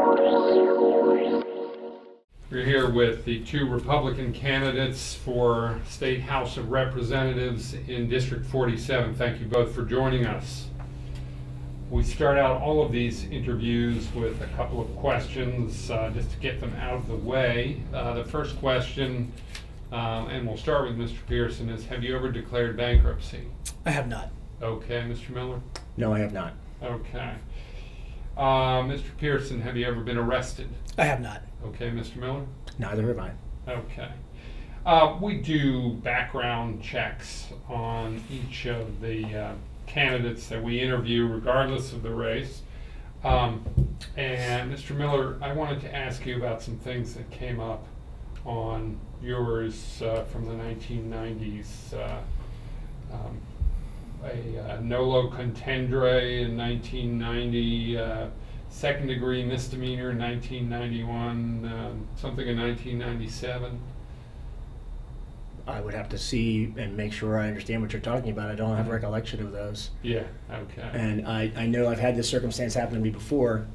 We're here with the two Republican candidates for State House of Representatives in District 47. Thank you both for joining us. We start out all of these interviews with a couple of questions just to get them out of the way. The first question, and we'll start with Mr. Peterson, is have you ever declared bankruptcy? I have not. Okay, Mr. Miller? No, I have not. Okay. Mr. Peterson, have you ever been arrested? I have not. Okay, Mr. Miller? Neither have I. Okay. We do background checks on each of the candidates that we interview, regardless of the race. And Mr. Miller, I wanted to ask you about some things that came up on yours from the 1990s. A nolo contendere in 1990, second-degree misdemeanor in 1991, something in 1997. I would have to see and make sure I understand what you're talking about. I don't have recollection of those. Yeah, okay. And I know I've had this circumstance happen to me before.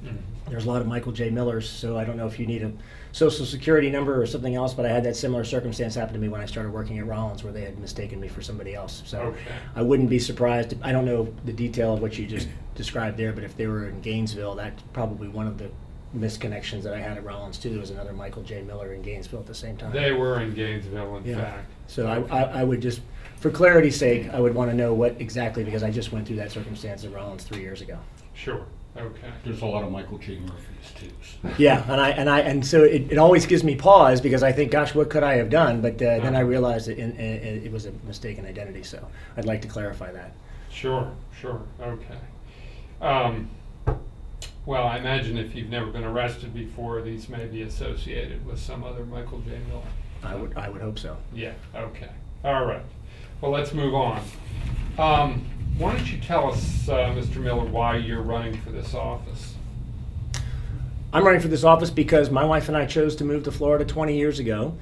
There's a lot of Michael J. Millers, so I don't know if you need a social security number or something else, but I had that similar circumstance happen to me when I started working at Rollins, where they had mistaken me for somebody else. So Okay. I wouldn't be surprised. I don't know the detail of what you just described there, but if they were in Gainesville, that's probably one of the misconnections that I had at Rollins too. There was another Michael J. Miller in Gainesville at the same time. They were in Gainesville, in Yeah. fact. So I would just, for clarity's sake, I would want to know what exactly, because I just went through that circumstance at Rollins 3 years ago. Sure, okay. There's a lot of Michael J. Murphys too. So. Yeah, and so it always gives me pause, because I think, gosh, what could I have done? But then I realized that it was a mistaken identity. So I'd like to clarify that. Sure, okay. Well, I imagine if you've never been arrested before, these may be associated with some other Michael J. Miller. I would hope so. Yeah, okay. All right. Well, let's move on. Why don't you tell us, Mr. Miller, why you're running for this office? I'm running for this office because my wife and I chose to move to Florida 20 years ago,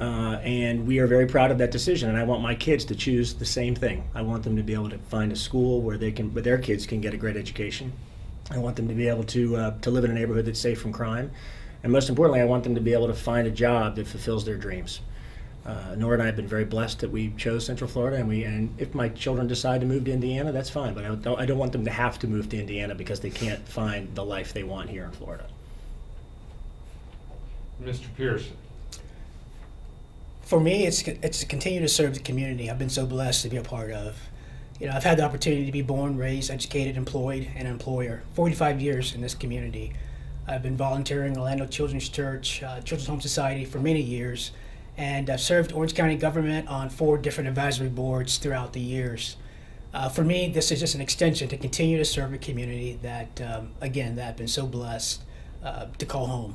and we are very proud of that decision, and I want my kids to choose the same thing. I want them to be able to find a school where their kids can get a great education. I want them to be able to live in a neighborhood that's safe from crime. And most importantly, I want them to be able to find a job that fulfills their dreams. Nora and I have been very blessed that we chose Central Florida, and if my children decide to move to Indiana, that's fine. But I don't want them to have to move to Indiana because they can't find the life they want here in Florida. Mr. Peterson. For me, it's to continue to serve the community I've been so blessed to be a part of. You know, I've had the opportunity to be born, raised, educated, employed, and an employer. 45 years in this community. I've been volunteering at Orlando Children's Church, Children's Home Society for many years, and I've served Orange County government on 4 different advisory boards throughout the years. For me, this is just an extension to continue to serve a community that, again, that I've been so blessed to call home.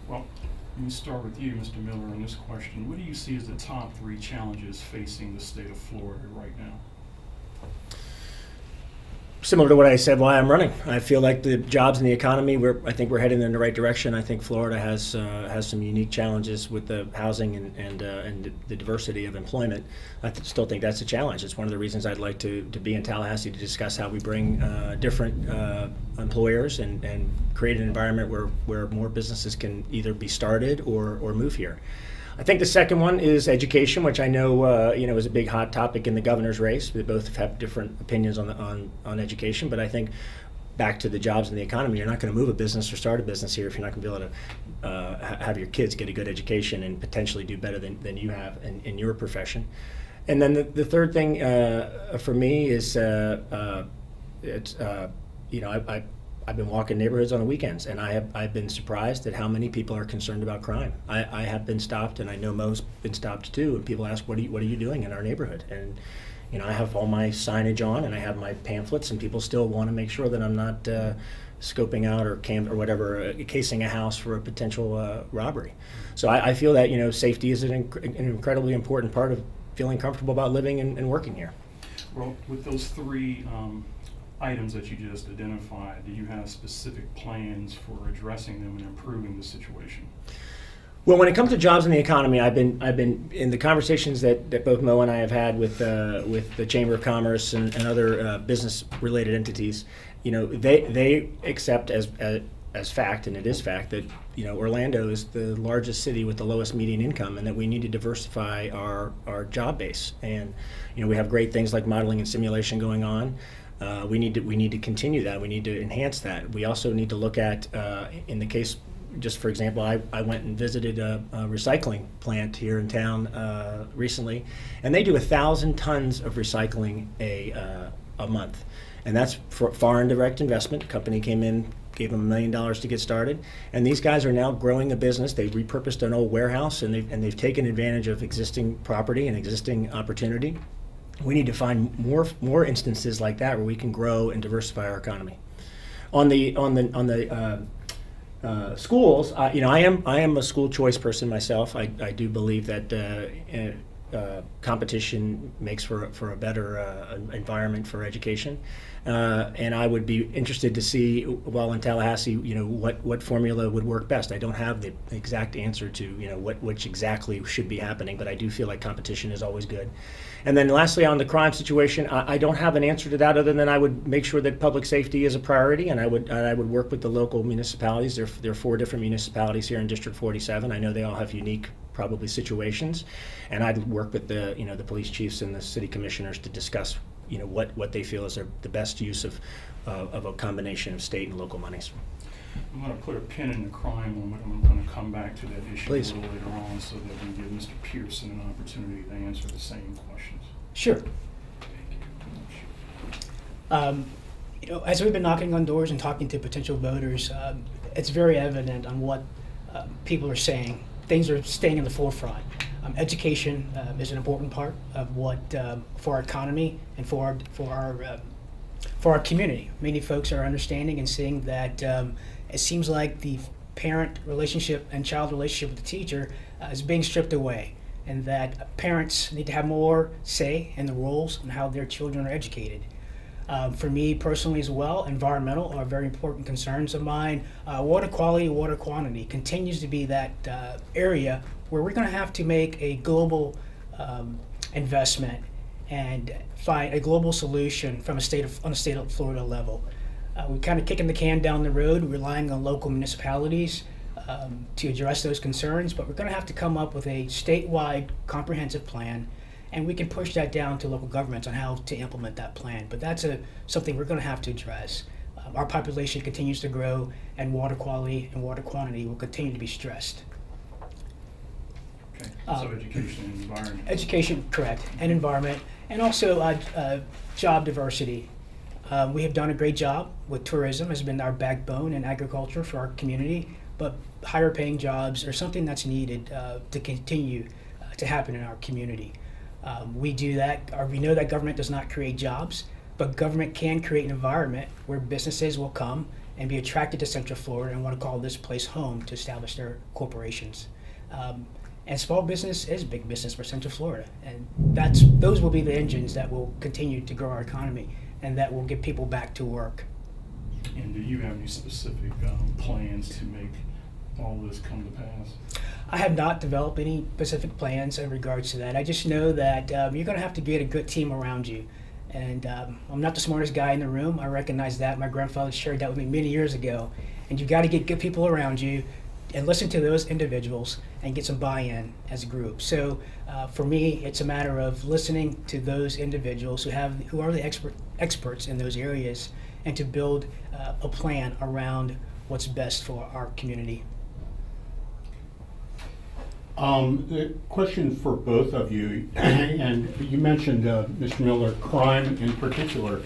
Well, let me start with you, Mr. Miller, on this question. What do you see as the top 3 challenges facing the state of Florida right now? Similar to what I said, why I'm running. I feel like the jobs and the economy, I think we're heading in the right direction. I think Florida has some unique challenges with the housing and the diversity of employment. I still think that's a challenge. It's one of the reasons I'd like to be in Tallahassee to discuss how we bring different employers and create an environment where more businesses can either be started or move here. I think the second one is education, which I know is a big hot topic in the governor's race. We both have different opinions on education, but I think back to the jobs and the economy, you're not going to move a business or start a business here if you're not going to be able to have your kids get a good education and potentially do better than you have in your profession. And then the third thing for me is I've been walking neighborhoods on the weekends, and I've been surprised at how many people are concerned about crime. I have been stopped, and I know Mo's been stopped too. And people ask, "What are you doing in our neighborhood?" And I have all my signage on, and I have my pamphlets, and people still want to make sure that I'm not scoping out or whatever, casing a house for a potential robbery. So I feel that safety is an incredibly important part of feeling comfortable about living and working here. Well, with those 3 items that you just identified, do you have specific plans for addressing them and improving the situation? Well, when it comes to jobs and the economy, I've been in the conversations that both Mo and I have had with the Chamber of Commerce and other business-related entities. You know, they accept as fact, and it is fact, that Orlando is the largest city with the lowest median income, and that we need to diversify our job base. And we have great things like modeling and simulation going on. We need to continue that. We need to enhance that. We also need to look at, in the case, just for example, I went and visited a recycling plant here in town recently, and they do 1,000 tons of recycling a month, and that's for foreign direct investment. The company came in, gave them $1 million to get started, and these guys are now growing a business. They've repurposed an old warehouse, and they've taken advantage of existing property and existing opportunity. We need to find more instances like that where we can grow and diversify our economy. On the schools, I am a school choice person myself. I do believe that competition makes for a better environment for education, and I would be interested to see, while in Tallahassee, what formula would work best. I don't have the exact answer to which exactly should be happening, but I do feel like competition is always good. And then lastly, on the crime situation, I don't have an answer to that other than I would make sure that public safety is a priority, and I would work with the local municipalities. There are 4 different municipalities here in District 47. I know they all have unique probably situations, and I'd work with the police chiefs and the city commissioners to discuss what they feel is the best use of a combination of state and local monies. I'm going to put a pin in the crime moment. I'm going to come back to that issue Please. a little later on so that we give Mr. Peterson an opportunity to answer the same questions. Sure. As we've been knocking on doors and talking to potential voters, it's very evident on what people are saying. Things are staying in the forefront. Education is an important part of what for our economy and for our community. Many folks are understanding and seeing that it seems like the parent relationship and child relationship with the teacher is being stripped away, and that parents need to have more say in the roles and how their children are educated. For me personally as well, environmental are very important concerns of mine. Water quality, water quantity continues to be that area where we're going to have to make a global investment and find a global solution from on a state of Florida level. We're kind of kicking the can down the road, relying on local municipalities to address those concerns, but we're going to have to come up with a statewide comprehensive plan, and we can push that down to local governments on how to implement that plan. But that's something we're going to have to address. Our population continues to grow, and water quality and water quantity will continue to be stressed. Okay, so education and environment. Education, correct, and environment, and also job diversity. We have done a great job with tourism, has been our backbone, and agriculture for our community, but higher paying jobs are something that's needed to continue to happen in our community. We do that, we know that government does not create jobs, but government can create an environment where businesses will come and be attracted to Central Florida and want to call this place home to establish their corporations. And small business is big business for Central Florida, and those will be the engines that will continue to grow our economy and that will get people back to work. And do you have any specific plans to make all this come to pass? I have not developed any specific plans in regards to that. I just know that you're going to have to get a good team around you. And I'm not the smartest guy in the room. I recognize that. My grandfather shared that with me many years ago. And you've got to get good people around you and listen to those individuals and get some buy-in as a group. So for me, it's a matter of listening to those individuals who are the experts in those areas, and to build a plan around what's best for our community. The question for both of you, and you mentioned, Mr. Miller, crime in particular,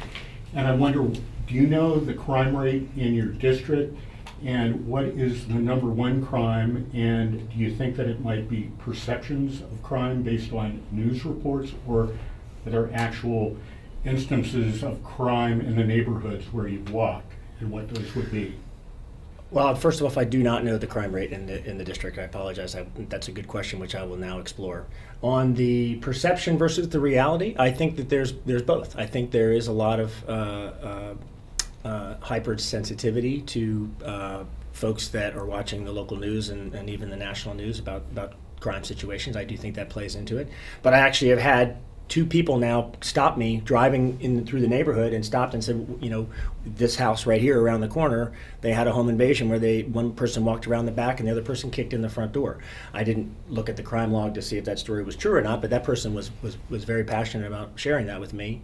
and I wonder, do you know the crime rate in your district, and what is the #1 crime, and do you think that it might be perceptions of crime based on news reports, or are there actual instances of crime in the neighborhoods where you walk, and what those would be? Well, first off, I do not know the crime rate in the district. I apologize. That's a good question, which I will now explore. On the perception versus the reality, I think that there's both. I think there is a lot of hypersensitivity to folks that are watching the local news and even the national news about crime situations. I do think that plays into it. But I actually have had 2 people now stop me driving in through the neighborhood and stopped and said, you know, this house right here around the corner, they had a home invasion where one person walked around the back and the other person kicked in the front door. I didn't look at the crime log to see if that story was true or not, but that person was very passionate about sharing that with me.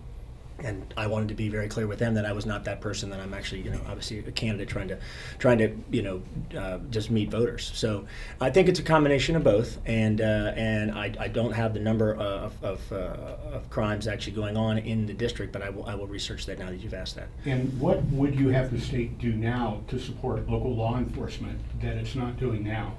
And I wanted to be very clear with them that I was not that person, that I'm actually, you know, obviously a candidate trying to, you know, just meet voters. So I think it's a combination of both, and I don't have the number of crimes actually going on in the district, but I will research that now that you've asked that. And what would you have the state do now to support local law enforcement that it's not doing now?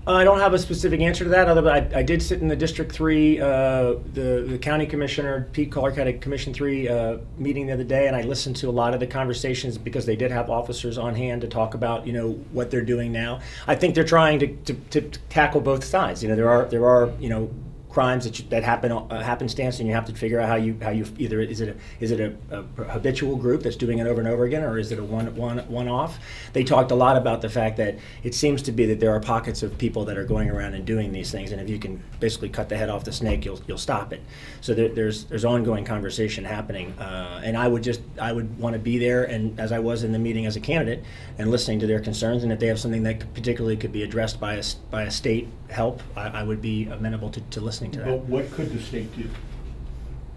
I don't have a specific answer to that, other than I did sit in the District 3, the county commissioner, Pete Clark, had a Commission 3 meeting the other day, and I listened to a lot of the conversations because they did have officers on hand to talk about, you know, what they're doing now. I think they're trying to tackle both sides. You know, there are you know, crimes that happen happenstance, and you have to figure out how you either is it a habitual group that's doing it over and over again, or is it a one-off? They talked a lot about the fact that it seems to be that there are pockets of people that are going around and doing these things, and if you can basically cut the head off the snake, you'll stop it. So there's ongoing conversation happening, and I would want to be there, and as I was in the meeting as a candidate, and listening to their concerns, and if they have something that particularly could be addressed by a state help, I would be amenable to listening to that. But what could the state do?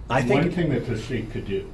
I think one thing that the state could do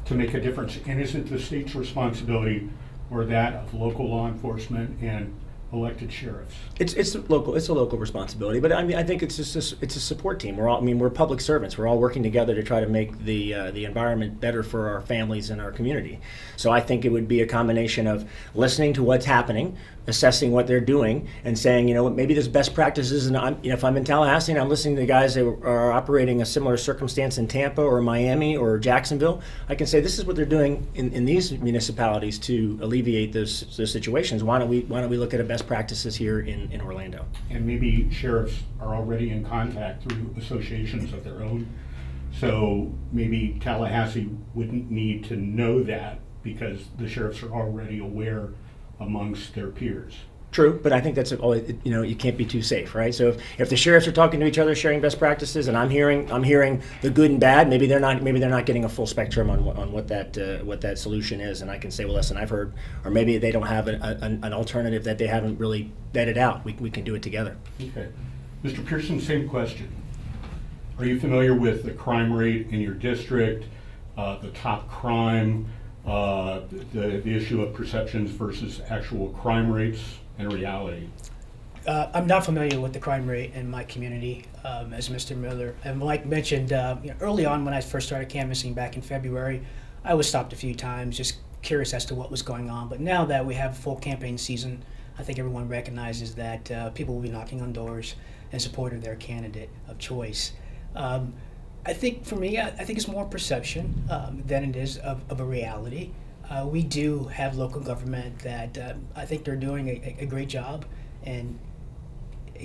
to make a difference, and is it the state's responsibility or that of local law enforcement and elected sheriffs? It's a local responsibility, but I mean, I think it's a support team. We're public servants. We're all working together to try to make the environment better for our families and our community. So I think it would be a combination of listening to what's happening, assessing what they're doing, and saying, you know, maybe there's best practices. And if I'm in Tallahassee and I'm listening to the guys that are operating a similar circumstance in Tampa or Miami or Jacksonville, I can say this is what they're doing in these municipalities to alleviate those situations. Why don't we look at a best practices here in Orlando? And maybe sheriffs are already in contact through associations of their own. So maybe Tallahassee wouldn't need to know that because the sheriffs are already aware amongst their peers. True, but I think that's you know, you can't be too safe, right? So if the sheriffs are talking to each other, sharing best practices, and I'm hearing the good and bad, maybe they're not getting a full spectrum on what that solution is, and I can say, well, listen, I've heard, or maybe they don't have an alternative that they haven't really vetted out. We can do it together. Okay, Mr. Pearson, same question. Are you familiar with the crime rate in your district, the top crime, the issue of perceptions versus actual crime rates and reality? I'm not familiar with the crime rate in my community, as Mr. Miller and Mike mentioned. You know, early on when I first started canvassing back in February, I was stopped a few times, just curious as to what was going on. But now that we have full campaign season, I think everyone recognizes that people will be knocking on doors in support of their candidate of choice. I think for me, I think it's more perception than it is of a reality. We do have local government that I think they're doing a great job in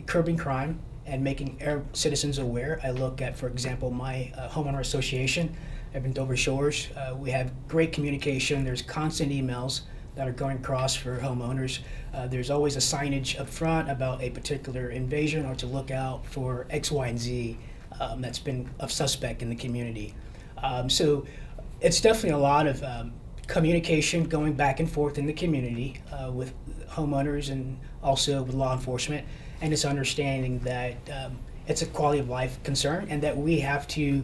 curbing crime and making our citizens aware. I look at, for example, my homeowner association up in Dover Shores. We have great communication. There's constant emails that are going across for homeowners. There's always a signage up front about a particular invasion or to look out for X, Y, and Z. That's been a suspect in the community. So it's definitely a lot of communication going back and forth in the community with homeowners and also with law enforcement, and it's understanding that it's a quality of life concern and that we have to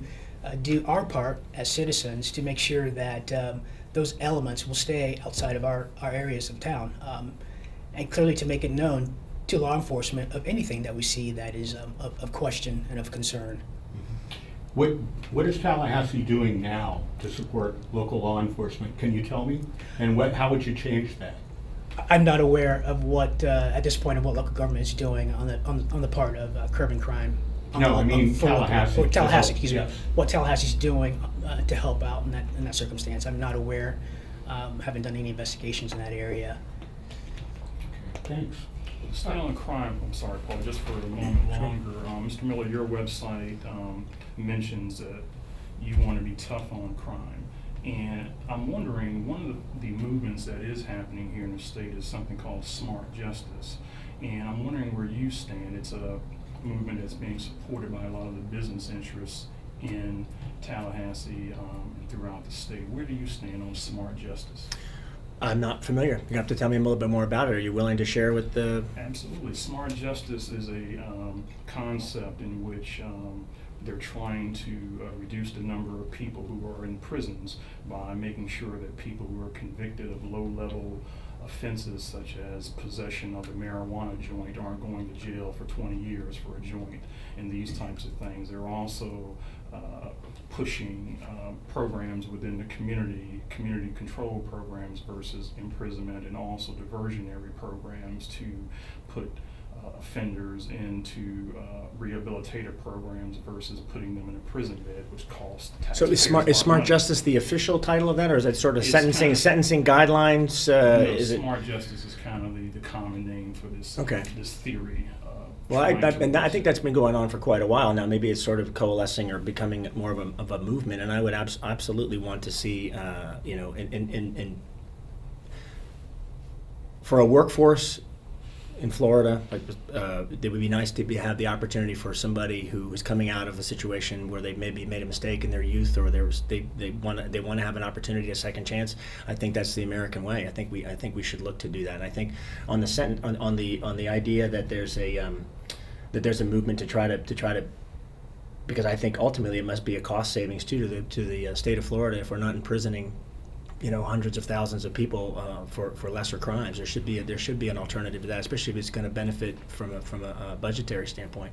do our part as citizens to make sure that those elements will stay outside of our areas of town, and clearly to make it known to law enforcement of anything that we see that is of question and of concern. What is Tallahassee doing now to support local law enforcement? Can you tell me? And how would you change that? I'm not aware of what at this point of what local government is doing on the part of curbing crime. No, I mean Tallahassee. Or Tallahassee, excuse me. Yes. What Tallahassee's doing to help out in that circumstance. I'm not aware. Haven't done any investigations in that area. Okay, thanks. Staying on crime, I'm sorry, Paul, just for a moment longer. Mr. Miller, your website mentions that you want to be tough on crime. And I'm wondering, one of the movements movements that is happening here in the state is something called smart justice. And I'm wondering where you stand. It's a movement that's being supported by a lot of the business interests in Tallahassee and throughout the state. Where do you stand on smart justice? I'm not familiar. You have to tell me a little bit more about it. Are you willing to share with the... Absolutely. Smart justice is a concept in which they're trying to reduce the number of people who are in prisons by making sure that people who are convicted of low-level offenses such as possession of a marijuana joint aren't going to jail for 20 years for a joint and these types of things. They're also pushing programs within the community control programs versus imprisonment, and also diversionary programs to put offenders into rehabilitative programs versus putting them in a prison bed, which costs taxpayers. So is smart justice the official title of that, or is it sort of sentencing guidelines? No, smart justice is kind of the common name for this this theory. Well, I think that's been going on for quite a while now. Maybe it's sort of coalescing or becoming more of a movement, and I would absolutely want to see, you know, for a workforce in Florida, like, it would be nice to have the opportunity for somebody who is coming out of a situation where they maybe made a mistake in their youth, or they want to have an opportunity, a second chance. I think that's the American way. I think we should look to do that. And I think on the idea that there's a movement to try to, because I think ultimately it must be a cost savings too to the state of Florida if we're not imprisoning, you know, hundreds of thousands of people for lesser crimes. There should be an alternative to that, especially if it's going to benefit from a budgetary standpoint.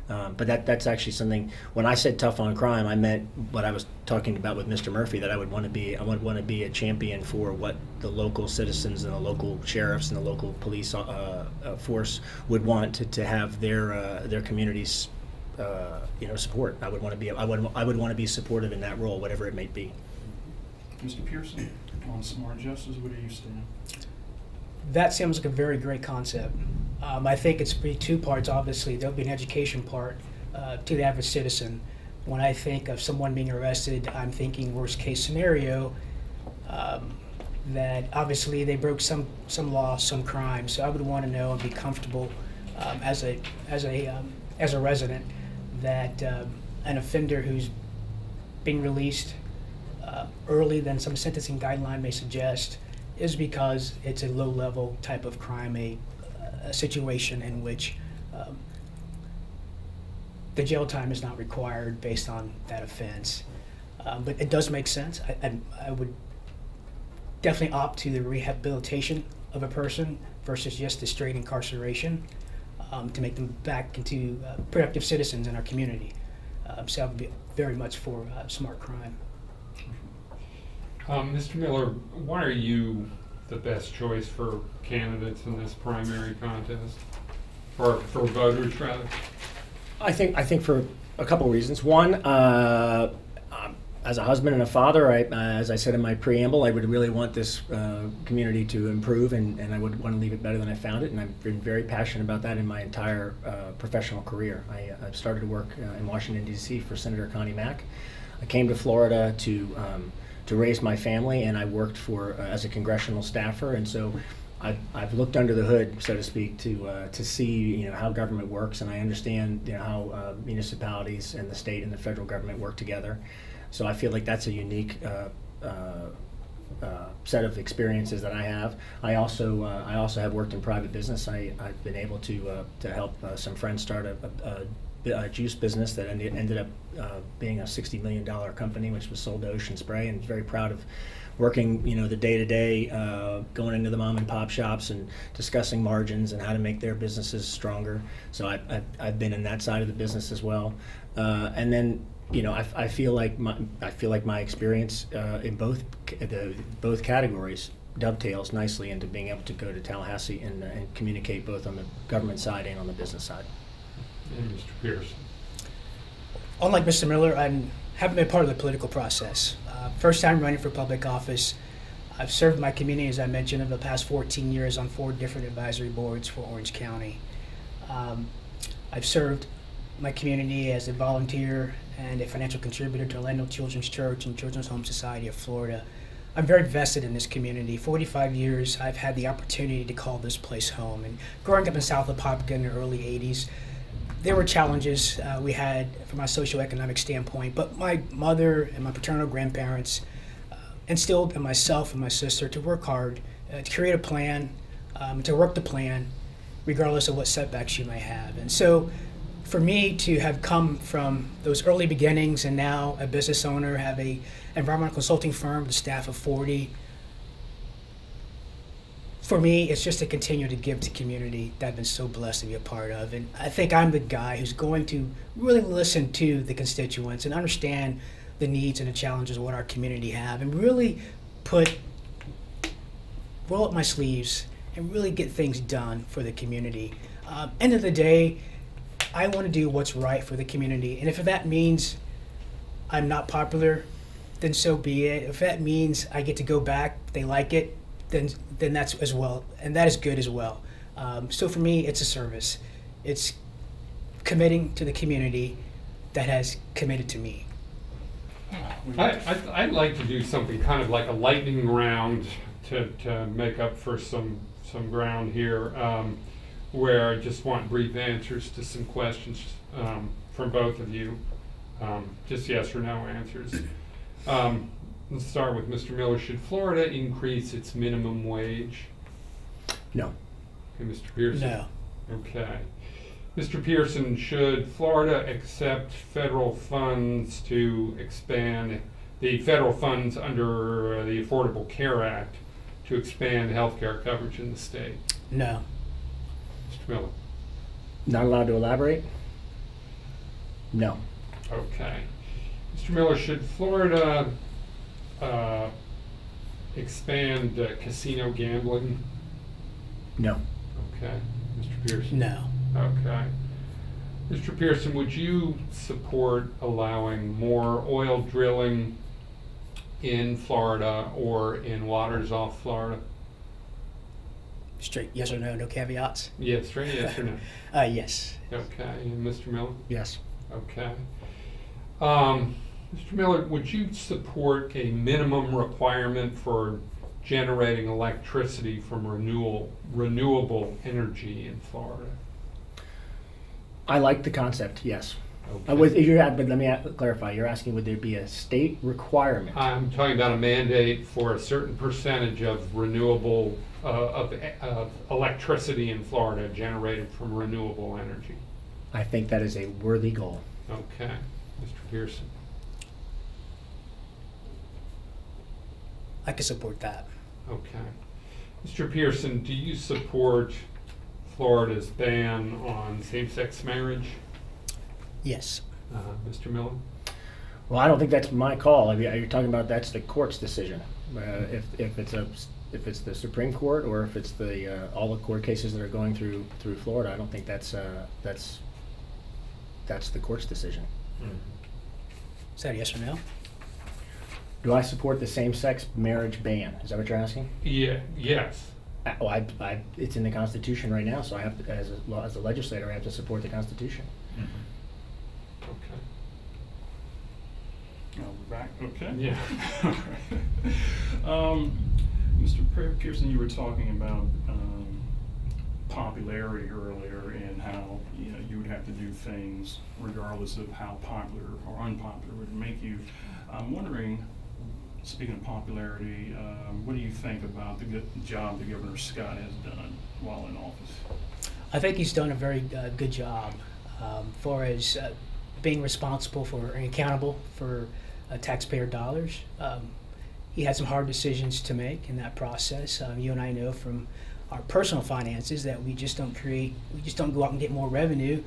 But that's actually something. When I said tough on crime, I meant what I was talking about with Mr. Murphy, that I would want to be a champion for what the local citizens and the local sheriffs and the local police force would want to have their communities, you know, support. I would want to be supportive in that role, whatever it may be. Mr. Peterson, on smart justice, where do you stand? That seems like a very great concept. I think it's be two parts. Obviously, there'll be an education part to the average citizen. When I think of someone being arrested, I'm thinking worst case scenario, that obviously they broke some law, some crime. So I would want to know and be comfortable as a resident that an offender who's being released early than some sentencing guideline may suggest is because it's a low-level type of crime, a situation in which the jail time is not required based on that offense. But it does make sense. I would definitely opt to the rehabilitation of a person versus just the straight incarceration to make them back into productive citizens in our community. So I would be very much for smart crime. Mr. Miller, why are you the best choice for candidates in this primary contest, or for voters rather? I think for a couple of reasons. One, as a husband and a father, as I said in my preamble, I would really want this community to improve, and I would want to leave it better than I found it. And I've been very passionate about that in my entire professional career. I've started to work in Washington, D.C. for Senator Connie Mack. I came to Florida to raise my family, and I worked for as a congressional staffer, and so I've looked under the hood, so to speak, to see, you know, how government works, and I understand, you know, how municipalities and the state and the federal government work together. So I feel like that's a unique set of experiences that I have. I also have worked in private business. I've been able to help some friends start a juice business that ended up being a $60 million company, which was sold to Ocean Spray, and very proud of working, you know, the day-to-day, going into the mom and pop shops and discussing margins and how to make their businesses stronger. So I've been in that side of the business as well, and then, you know, I feel like my experience in both categories dovetails nicely into being able to go to Tallahassee and communicate both on the government side and on the business side. And Mr. Peterson. Unlike Mr. Miller, I haven't been part of the political process. First time running for public office. I've served my community, as I mentioned, over the past 14 years on 4 different advisory boards for Orange County. I've served my community as a volunteer and a financial contributor to Orlando Children's Church and Children's Home Society of Florida. I'm very vested in this community. 45 years, I've had the opportunity to call this place home. And growing up in South Apopka in the early 80s, there were challenges we had from a socioeconomic standpoint, but my mother and my paternal grandparents instilled in myself and my sister to work hard, to create a plan, to work the plan, regardless of what setbacks you may have. And so for me to have come from those early beginnings and now a business owner, have a environmental consulting firm with a staff of 40, for me, it's just to continue to give to community that I've been so blessed to be a part of. And I think I'm the guy who's going to really listen to the constituents and understand the needs and the challenges of what our community have, and really roll up my sleeves and really get things done for the community. End of the day, I want to do what's right for the community. And if that means I'm not popular, then so be it. If that means I get to go back, they like it, then that's as well, and that is good as well. So for me, it's a service. It's committing to the community that has committed to me. I'd like to do something kind of like a lightning round to make up for some ground here, where I just want brief answers to some questions from both of you, just yes or no answers. Let's start with Mr. Miller. Should Florida increase its minimum wage? No. Okay, Mr. Peterson? No. Okay. Mr. Peterson, should Florida accept federal funds to expand the federal funds under the Affordable Care Act to expand health care coverage in the state? No. Mr. Miller? Not allowed to elaborate? No. Okay. Mr. Miller, should Florida expand casino gambling? No. Okay. Mr. Pearson? No. Okay. Mr. Pearson, would you support allowing more oil drilling in Florida or in waters off Florida? Straight yes or no, no caveats? Yes, straight yes or no? Yes. Okay. And Mr. Miller? Yes. Okay. Mr. Miller, would you support a minimum requirement for generating electricity from renewable energy in Florida? I like the concept, yes. Okay. But let me clarify. You're asking would there be a state requirement? I'm talking about a mandate for a certain percentage of renewable of electricity in Florida generated from renewable energy. I think that is a worthy goal. Okay, Mr. Pearson. I can support that. Okay, Mr. Pearson, do you support Florida's ban on same-sex marriage? Yes. Mr. Miller? Well, I don't think that's my call. I mean, you're talking about that's the court's decision. If it's the Supreme Court or if it's the all the court cases that are going through Florida, I don't think that's the court's decision. Mm-hmm. Is that a yes or no? Do I support the same-sex marriage ban? Is that what you're asking? Yeah. Yes. Well, it's in the Constitution right now, so I have to, as a legislator, I have to support the Constitution. Mm-hmm. Okay. We're back. Okay. Yeah. Mr. Pearson, you were talking about popularity earlier and how you would have to do things regardless of how popular or unpopular it would make you. I'm wondering, speaking of popularity, what do you think about the good job that Governor Scott has done while in office? I think he's done a very good job for as being responsible for and accountable for taxpayer dollars. He had some hard decisions to make in that process. You and I know from our personal finances that we just don't go out and get more revenue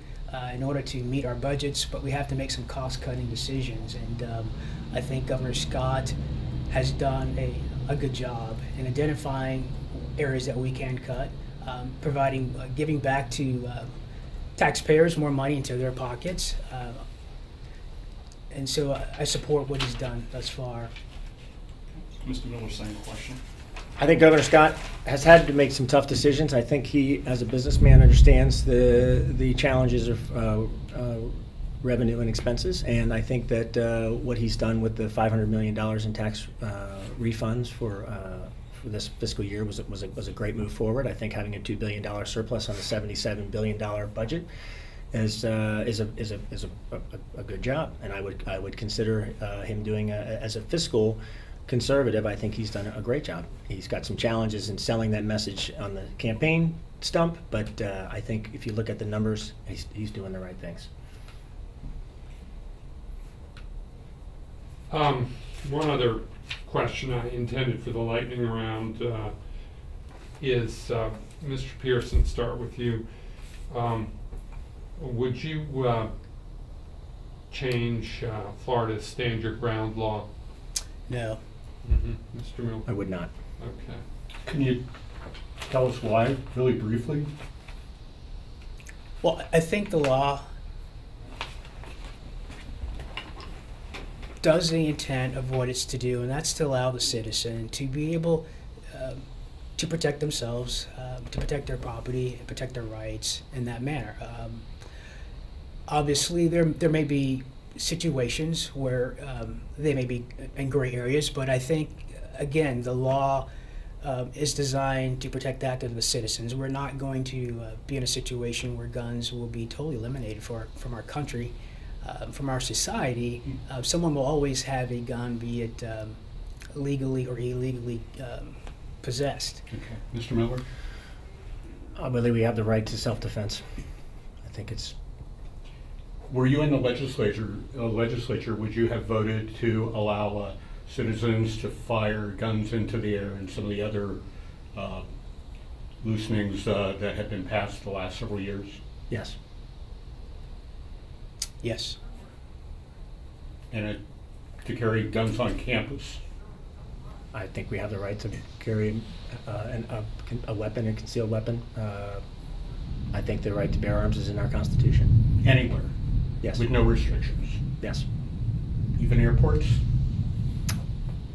in order to meet our budgets, but we have to make some cost-cutting decisions. And I think Governor Scott has done a good job in identifying areas that we can cut, giving back to taxpayers more money into their pockets. And so I support what he's done thus far. Mr. Miller, same question. I think Governor Scott has had to make some tough decisions. I think he, as a businessman, understands the challenges of revenue and expenses, and I think that what he's done with the $500 million in tax refunds for this fiscal year was a great move forward. I think having a $2 billion surplus on a $77 billion budget is a good job, and I would consider him doing as a fiscal conservative. I think he's done a great job. He's got some challenges in selling that message on the campaign stump, but I think if you look at the numbers, he's doing the right things. One other question I intended for the lightning round is, Mr. Peterson, start with you. Would you change Florida's stand your ground law? No. Mr. Miller? I would not. Okay. Can you tell us why, really briefly? Well, I think the law does the intent of what it's to do, and that's to allow the citizen to be able to protect themselves, to protect their property, and protect their rights in that manner. Obviously, there may be situations where they may be in gray areas, but I think, again, the law is designed to protect that of the citizens. We're not going to be in a situation where guns will be totally eliminated from our country, from our society. Someone will always have a gun, be it legally or illegally possessed. Okay. Mr. Miller? I believe we have the right to self-defense. I think it's. Were you in the legislature, would you have voted to allow citizens to fire guns into the air and some of the other loosenings that have been passed the last several years? Yes. Yes. And to carry guns on campus? I think we have the right to carry a weapon, a concealed weapon. I think the right to bear arms is in our Constitution. Anywhere? Yes. With no restrictions? Yes. Even airports?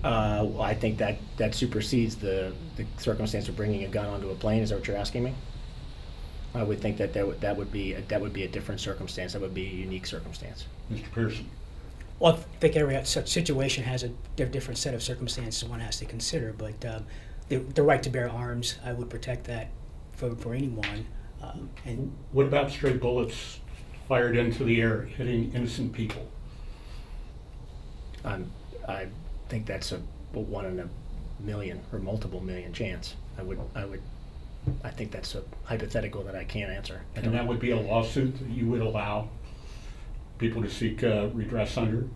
Well, I think that supersedes the circumstance of bringing a gun onto a plane. Is that what you're asking me? I would think that would be a different circumstance. That would be a unique circumstance. Mr. Pearson? Well, I think every such situation has a different set of circumstances one has to consider, but the right to bear arms, I would protect that for anyone. And what about stray bullets fired into the air hitting innocent people? I think that's a 1 in a million or multiple million chance. I think that's a hypothetical that I can't answer. And that would be a lawsuit that you would allow people to seek redress under?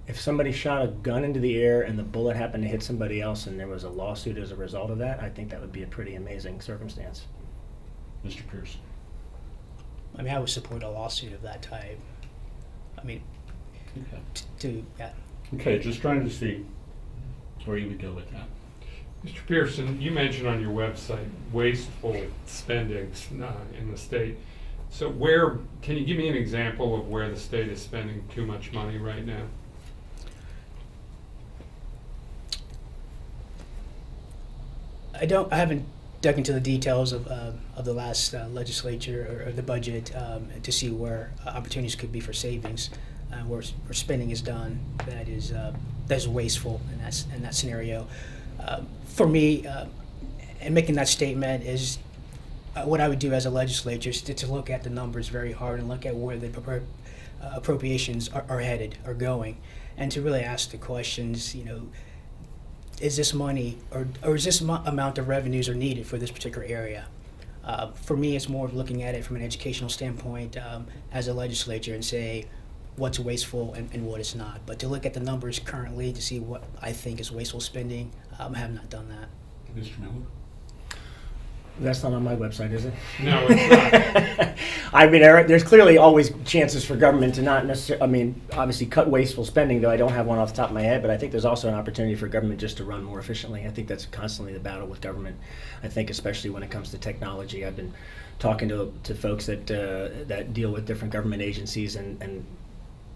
If somebody shot a gun into the air and the bullet happened to hit somebody else and there was a lawsuit as a result of that, I think that would be a pretty amazing circumstance. Mr. Pearson? I mean, I would support a lawsuit of that type. I mean, Okay. Yeah. Okay, just trying to see where you would go with that. Mr. Pearson, you mentioned on your website wasteful spendings in the state. So can you give me an example of where the state is spending too much money right now? I haven't dug into the details of the last legislature or the budget to see where opportunities could be for savings, where spending is done that's wasteful in that scenario. For me, in making that statement is what I would do as a legislature is to look at the numbers very hard and look at where the appropriations are headed or going, and to really ask the questions, is this money or is this amount of revenues are needed for this particular area? For me, it's more of looking at it from an educational standpoint as a legislature and say what's wasteful and what is not. But to look at the numbers currently to see what I think is wasteful spending, I have not done that. Mr. Miller? That's not on my website, is it? No, it's not. I mean, there's clearly always chances for government to not necessarily, obviously cut wasteful spending, though I don't have one off the top of my head, but I think there's also an opportunity for government just to run more efficiently. I think that's constantly the battle with government. I think especially when it comes to technology, I've been talking to folks that deal with different government agencies, and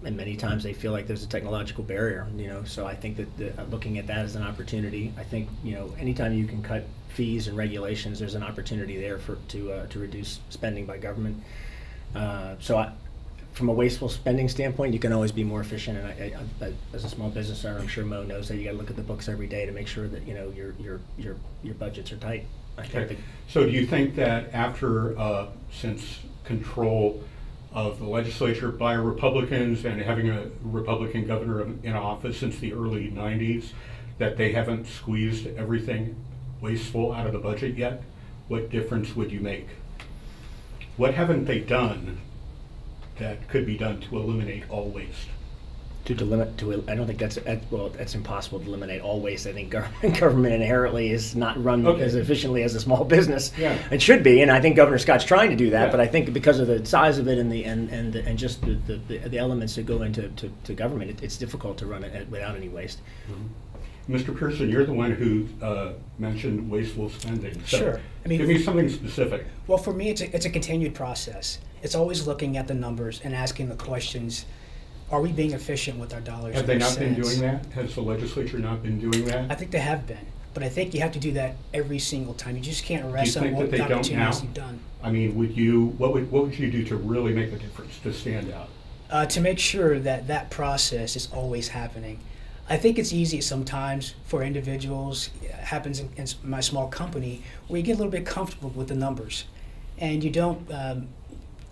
many times they feel like there's a technological barrier, so I think that looking at that as an opportunity, I think, anytime you can cut fees and regulations, there's an opportunity there to reduce spending by government. So from a wasteful spending standpoint, you can always be more efficient. And I, as a small business owner, I'm sure Mo knows that you got to look at the books every day to make sure that your budgets are tight. I think Okay. So do you think that after, since control of the legislature by Republicans and having a Republican governor in office since the early 90s, that they haven't squeezed everything wasteful out of the budget yet? What difference would you make? What haven't they done that could be done to eliminate all waste? I don't think that's impossible to eliminate all waste. I think government inherently is not run as efficiently as a small business. Yeah. It should be, and I think Governor Scott's trying to do that. Yeah. But I think because of the size of it and just the elements that go into government, it's difficult to run it without any waste. Mm-hmm. Mr. Pearson, you're the one who mentioned wasteful spending. So Sure. I mean, give me something specific. Well, for me, it's a continued process. It's always looking at the numbers and asking the questions. Are we being efficient with our dollars? Have they and not been cents? doing that? Has the legislature not been doing that? I think they have been, but I think you have to do that every single time. You just can't rest Do on you what think that they don't opportunities now? you've done. I mean, what would you do to really make a difference, to stand out? To make sure that that process is always happening. I think it's easy sometimes for individuals, it happens in my small company, where you get a little bit comfortable with the numbers and you don't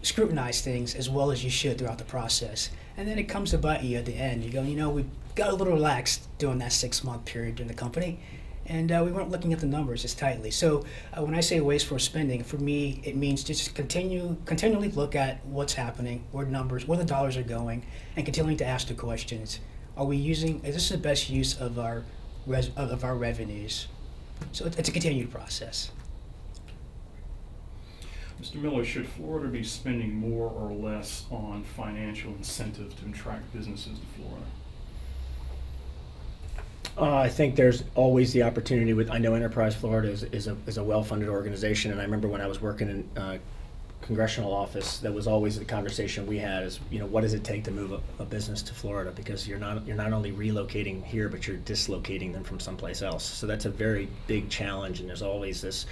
scrutinize things as well as you should throughout the process. And then it comes to bite you at the end. You go, we got a little relaxed during that 6-month period in the company, and we weren't looking at the numbers as tightly. So when I say wasteful spending, for me, it means just continually look at what's happening, where the dollars are going, and continuing to ask the questions. Is this the best use of our revenues? So it's a continued process. Mr. Miller, should Florida be spending more or less on financial incentives to attract businesses to Florida? I think there's always the opportunity I know Enterprise Florida is a well-funded organization, and I remember when I was working in congressional office, that was always the conversation we had is, what does it take to move a business to Florida? Because you're not only relocating here, but you're dislocating them from someplace else. So that's a very big challenge, and there's always this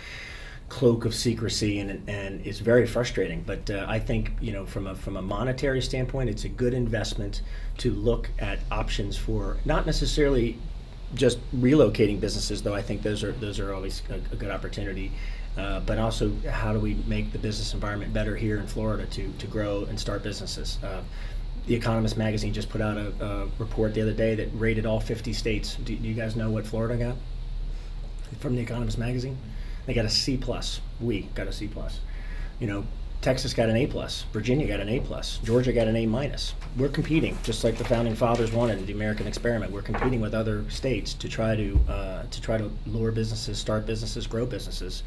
cloak of secrecy, and it's very frustrating. But I think from a monetary standpoint, it's a good investment to look at options for not necessarily just relocating businesses, though I think those are always a good opportunity. But also, how do we make the business environment better here in Florida to grow and start businesses? The Economist magazine just put out a report the other day that rated all 50 states. Do you guys know what Florida got from the Economist magazine? They got a C+. We got a C+. Texas got an A+. Virginia got an A+. Georgia got an A-. We're competing, just like the founding fathers wanted in the American experiment. We're competing with other states to try to lure businesses, start businesses, grow businesses.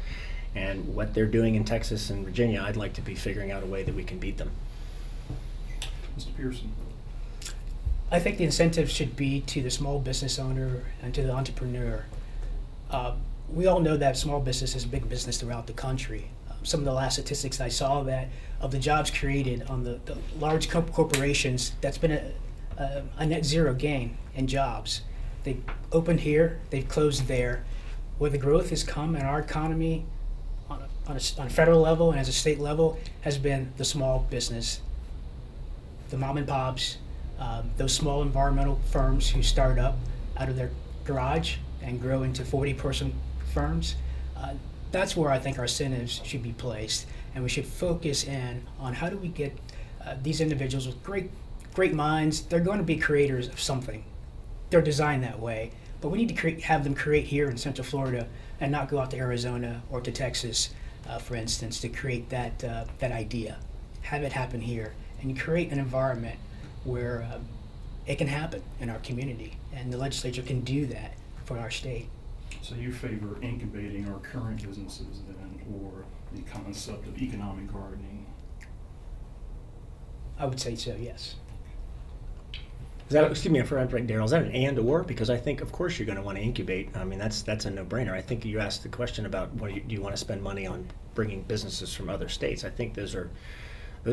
And what they're doing in Texas and Virginia, I'd like to be figuring out a way that we can beat them. Mr. Pearson. I think the incentive should be to the small business owner and to the entrepreneur. We all know that small business is big business throughout the country. Some of the last statistics I saw that of the jobs created on the large corporations, that's been a net zero gain in jobs. They've opened here, they've closed there. Where the growth has come in our economy on a federal level and as a state level has been the small business, the mom and pops, those small environmental firms who start up out of their garage and grow into 40-person firms. That's where I think our incentives should be placed, and we should focus in on how do we get these individuals with great minds. They're going to be creators of something. They're designed that way, but we need to have them create here in Central Florida and not go out to Arizona or to Texas, for instance, to create that idea. Have it happen here and create an environment where it can happen in our community, and the legislature can do that for our state. So you favor incubating our current businesses then, or the concept of economic gardening? I would say so, yes. Excuse me, if I'm right, Daryl, is that an and or? Because I think, of course, you're going to want to incubate. I mean, that's a no-brainer. I think you asked the question about do you want to spend money on bringing businesses from other states. I think those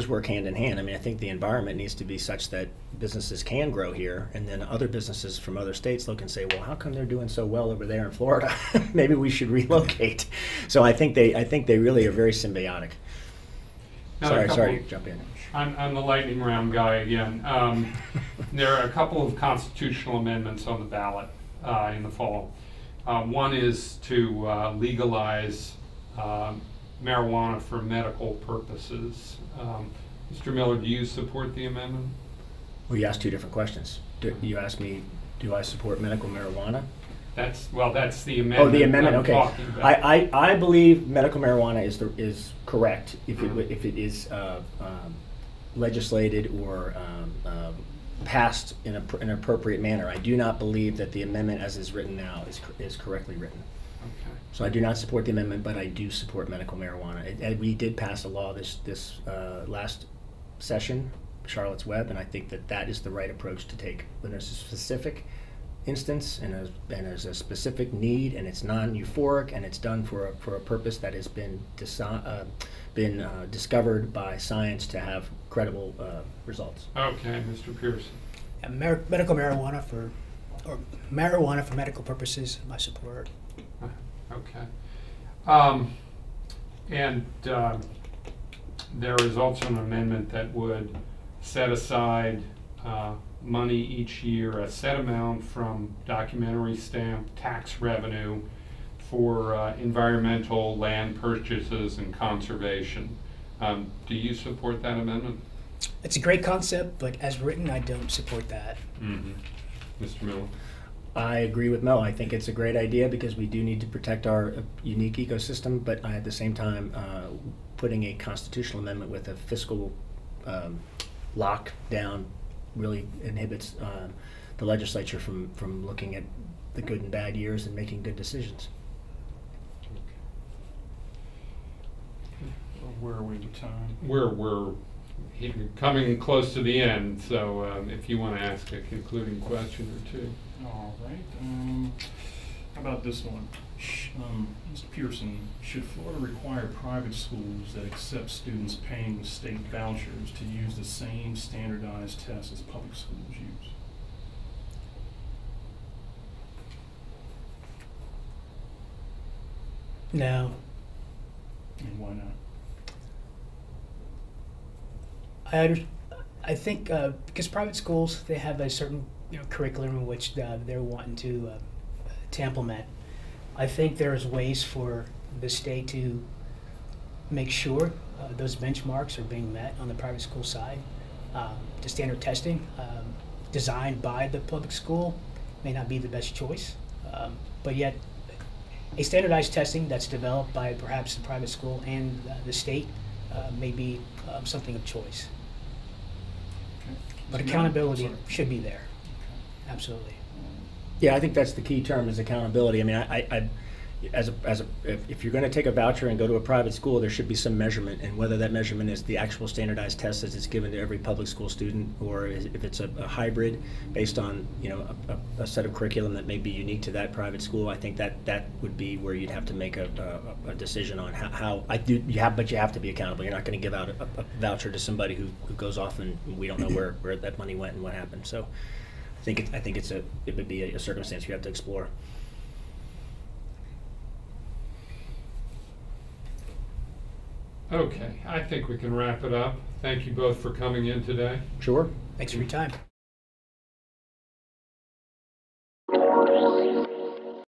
work hand in hand. I mean, I think the environment needs to be such that businesses can grow here, and then other businesses from other states look and say, well, how come they're doing so well over there in Florida? Maybe we should relocate. So I think they really are very symbiotic. Now, Sorry to jump in. I'm the lightning round guy again. There are a couple of constitutional amendments on the ballot in the fall. One is to legalize marijuana for medical purposes. Mr. Miller, do you support the amendment? Well, you asked two different questions. You asked me, do I support medical marijuana? That's the amendment. Oh, the amendment. I'm Okay. talking about. I believe medical marijuana is correct if it is legislated or passed in an appropriate manner. I do not believe that the amendment as is written now is correctly written. Okay. So I do not support the amendment, but I do support medical marijuana. And we did pass a law this last session, Charlotte's Web, and I think that is the right approach to take when there's a specific instance and there's a specific need, and it's non-euphoric, and it's done for a purpose that has been discovered by science to have credible results. Okay, Mr. Peterson. Medical marijuana for medical purposes, I support. Okay. And there is also an amendment that would set aside money each year, a set amount from documentary stamp tax revenue for environmental land purchases and conservation. Do you support that amendment? It's a great concept, but as written, I don't support that. Mm-hmm. Mr. Miller? I agree with Mel. I think it's a great idea because we do need to protect our unique ecosystem, but at the same time, putting a constitutional amendment with a fiscal lockdown really inhibits the legislature from looking at the good and bad years and making good decisions. Where are we with time? We're coming close to the end, so if you want to ask a concluding question or two. All right. How about this one? Mr. Peterson, should Florida require private schools that accept students paying with state vouchers to use the same standardized tests as public schools use? No. And why not? I think because private schools, they have a certain curriculum in which they're wanting to implement. I think there's ways for the state to make sure those benchmarks are being met on the private school side. The standard testing designed by the public school may not be the best choice, but yet a standardized testing that's developed by perhaps the private school and the state may be something of choice. Okay. But So now- accountability sorry. should be there, Okay. absolutely. Yeah, I think that's the key term is accountability. I mean, if you're going to take a voucher and go to a private school, there should be some measurement, and whether that measurement is the actual standardized test as it's given to every public school student, or if it's a hybrid based on a set of curriculum that may be unique to that private school. I think that would be where you'd have to make a decision on how. But you have to be accountable. You're not going to give out a voucher to somebody who goes off and we don't know where that money went and what happened. So I think it would be a circumstance you have to explore. Okay, I think we can wrap it up. Thank you both for coming in today. Sure. Thanks for your time.